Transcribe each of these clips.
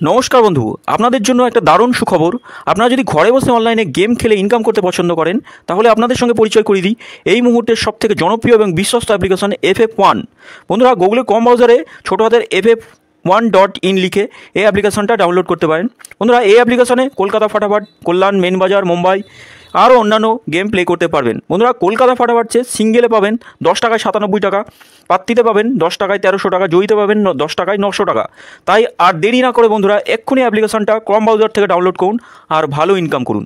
নমস্কার বন্ধু, আপনাদের জন্য একটা দারুণ সুখবর। আপনারা যদি ঘরে বসে অনলাইনে গেম খেলে ইনকাম করতে পছন্দ করেন, তাহলে আপনাদের সঙ্গে পরিচয় করিয়ে দিই এই মুহূর্তের সবথেকে জনপ্রিয় এবং বিশ্বস্ত অ্যাপ্লিকেশন FF1। বন্ধুরা, গুগলের কম ব্রাউজারে ছোটো হাতের FF1.in লিখে এই অ্যাপ্লিকেশনটা ডাউনলোড করতে পারেন। বন্ধুরা, এই অ্যাপ্লিকেশনে কলকাতা ফাটাফাট, কল্যাণ, মেন বাজার, মুম্বাই আরও অন্যান্য গেম প্লে করতে পারবেন। বন্ধুরা, কলকাতা ফাটাফাট সিঙ্গেলে পাবেন 10 টাকায় 97 টাকা, পাত্তিতে পাবেন 10 টাকায় 1300 টাকা, জয়ীতে পাবেন 10 টাকায় 900 টাকা। তাই আর দেরি না করে বন্ধুরা এক্ষুনি অ্যাপ্লিকেশনটা ক্রম ব্রাউজার থেকে ডাউনলোড করুন আর ভালো ইনকাম করুন।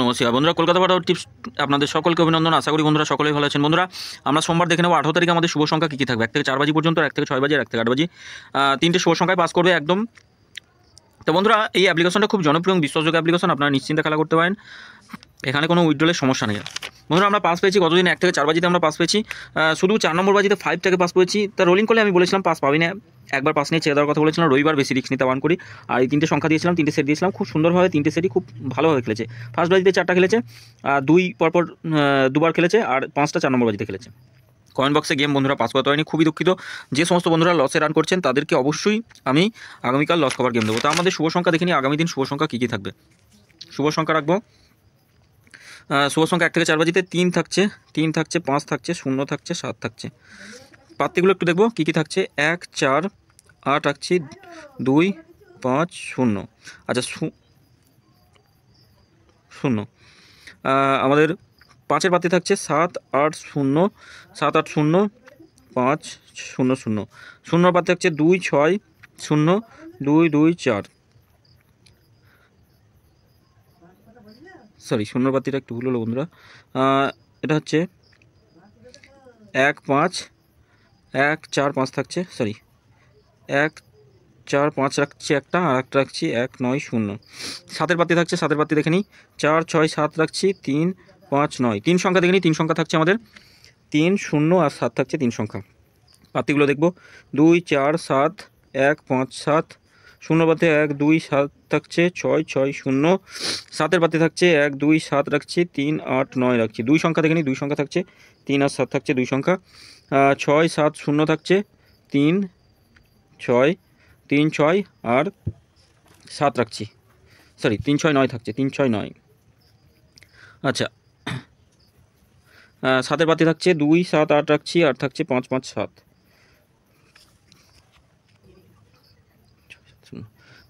নমস্কার বন্ধুরা, কলকাতা ফাটাফাট টিপস আপনাদের সকলকে অভিনন্দন। আশা করি বন্ধুরা সকলেই ভালো আছেন। বন্ধুরা, আমরা সোমবার দেখে নেব 18 তারিখে আমাদের শুভ সংখ্যা কী কী থাকবে। 1 থেকে 4 বাজি পর্যন্ত, 1 থেকে 6 বাজি, 1 থেকে 8 বাজি, 3টে শুভ সংখ্যায় পাস করবে একদম। তো বন্ধুরা, এই অ্যাপ্লিকেশনটা খুব জনপ্রিয় এবং বিশ্বাসযোগ্য অ্যাপ্লিকেশন, আপনারা নিশ্চিন্তে খেলা করতে পারেন। এখানে কোনো উইথড্রলের সমস্যা নেই। বন্ধুরা, আমরা পাস পেয়েছি কতদিন? 1 থেকে 4 বাজিতে আমরা পাস পেয়েছি। শুধু 4 নম্বর বাজিতে 5টাকে পাস পেয়েছি। তা রোলিং করলে আমি বলেছিলাম পাস পাবি না, একবার পাস নিয়ে ছেড়ে দেওয়ার কথা বলেছিলাম। রবিবার বেশি রিস্ক নিতে বারণ করি। আর এই 3টে সংখ্যা দিয়েছিলাম, 3টে সেট দিয়েছিলাম, খুব সুন্দরভাবে 3টে সেটই খুব ভালোভাবে খেলেছে। ফার্স্ট বাজিতে 4টা খেলেছে, 2 পরপর 2বার খেলেছে, আর 5টা 4 নম্বর বাজিতে খেলেছে। কমেন্ট বক্সে গেম বন্ধুরা পাস করতে হয়নি, খুবই দুঃখিত। যে সমস্ত বন্ধুরা লসে রান করছেন তাদেরকে অবশ্যই আমি আগামীকাল লস কভার গেম দেবো। তো আমাদের শুভ সংখ্যা দেখে নিই আগামী দিন শুভ সংখ্যা কী কী থাকবে। শুভ সংখ্যা রাখবো, শুভ সংখ্যা 1 থেকে 4 বাজিতে 3 থাকছে, 3 থাকছে, 5 থাকছে, 0 থাকছে, 7 থাকছে। পাত্তিগুলো একটু দেখবো কী কী থাকছে। 1, 4, 8 রাখছি, 2, 5, 0। আচ্ছা, 0। আমাদের 5-এর পাত্তি থাকছে 7, 8, 0, 7, 8, 0, 5, 0, 0। 0-র পাত্তি থাকছে 2, 6, 0, 2, 2, 4। সরি, 0-র পাত্তিটা একটু ভুল হলো বন্ধুরা। এটা হচ্ছে 1, 5, 1, 4, 5 থাকছে, সরি 1, 4, 5 রাখছি একটা, আর একটা রাখছি 1, 9, 0। 7-এর পাত্তি থাকছে, 7-এর পাত্তি দেখে নিই। 4, 6, 7 রাখছি, 3, 5, 9। 3 সংখ্যা দেখে নিই। 3 সংখ্যা থাকছে আমাদের 3, 0 আর 7 থাকছে 3 সংখ্যা। পাত্তিগুলো দেখবো 2, 4, 7, 1, 5, 7। 0 পাতে 1, 2, 7 থাকছে, 6, 6, 0। 7-এর পাতে থাকছে 1, 2, 7 রাখছি, 3, 8, 9 রাখছি। 2 সংখ্যা দেখে নিই। 2 সংখ্যা থাকছে 3 আর 7 থাকছে 2 সংখ্যা। 6, 7, 0 থাকছে, 3, 6, 3, 6 আর 7 রাখছি, সরি 3, 6, 9 থাকছে, 3, 6, 9। আচ্ছা, 7-এর পাতি থাকছে 2, 7, 8 রাখছি, আর থাকছে 5, 5, 7।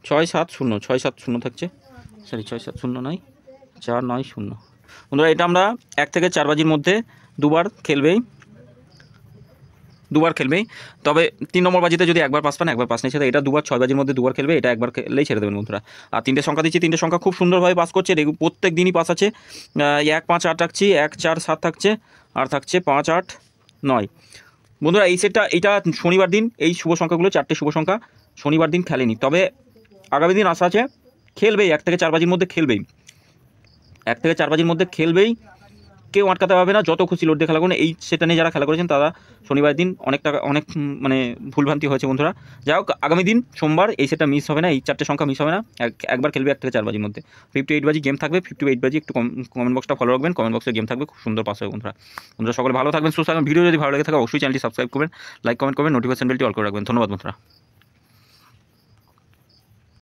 6, 7, 0, 6, 7, 0 থাকছে, সরি 6, 7, 0 নয়, 4, 9, 0। বন্ধুরা, এটা আমরা 1 থেকে 4 বাজির মধ্যে দুবার খেলবেই। তবে 3 নম্বর বাজিতে যদি একবার পাস পান, একবার পাস নিয়ে ছেড়ে, এটা 2বার 6 বাজির মধ্যে 2বার খেলবে, এটা একবার খেলেই ছেড়ে দেবেন বন্ধুরা। আর 3টে সংখ্যা দিচ্ছি, 3টে সংখ্যা খুব সুন্দরভাবে পাস করছে, প্রত্যেক দিনই পাস আছে। 1, 5, 8 রাখছি, 1, 4, 7 থাকছে, আর থাকছে 5, 8, 9। বন্ধুরা, এই সেটটা এইটা শনিবার দিন, এই শুভ সংখ্যাগুলো 4টে শুভ সংখ্যা শনিবার দিন খেলেনি, তবে আগামী দিন আশা আছে খেলবেই। 1 থেকে 4 বাজির মধ্যে খেলবেই, 1 থেকে 4 বাজির মধ্যে খেলবেই, কেউ আটকাতে পারবে না। যত খুশি লোড দিয়ে খেলা করুন। এই সেটা নিয়ে যারা খেলা করেছেন তারা শনিবার দিন অনেক মানে ভুলভ্রান্তি হয়েছে বন্ধুরা। যাই হোক, আগামী দিন সোমবার এই সেটটা মিস হবে না, এই 4টে সংখ্যা মিস হবে না। একবার খেলবে 1 থেকে 4 বাজির মধ্যে। 58 বাজি গেম থাকবে, 58 বাজি একটু কমেন্ট বক্সটা ফলো রাখবেন, কমেন্ট বক্সে গেম থাকবে, খুব সুন্দর পাস হবে বন্ধুরা। সকলে ভালো থাকবেন, সুস্থ থাকবেন। ভিডিও যদি ভালো লেগে থাকে অবশ্যই চ্যানেলটি সাবস্ক্রাইব করবেন, লাইক কমেন্ট করবেন, নোটিফিকেশন বেলটি অল করে রাখবেন। ধন্যবাদ বন্ধুরা।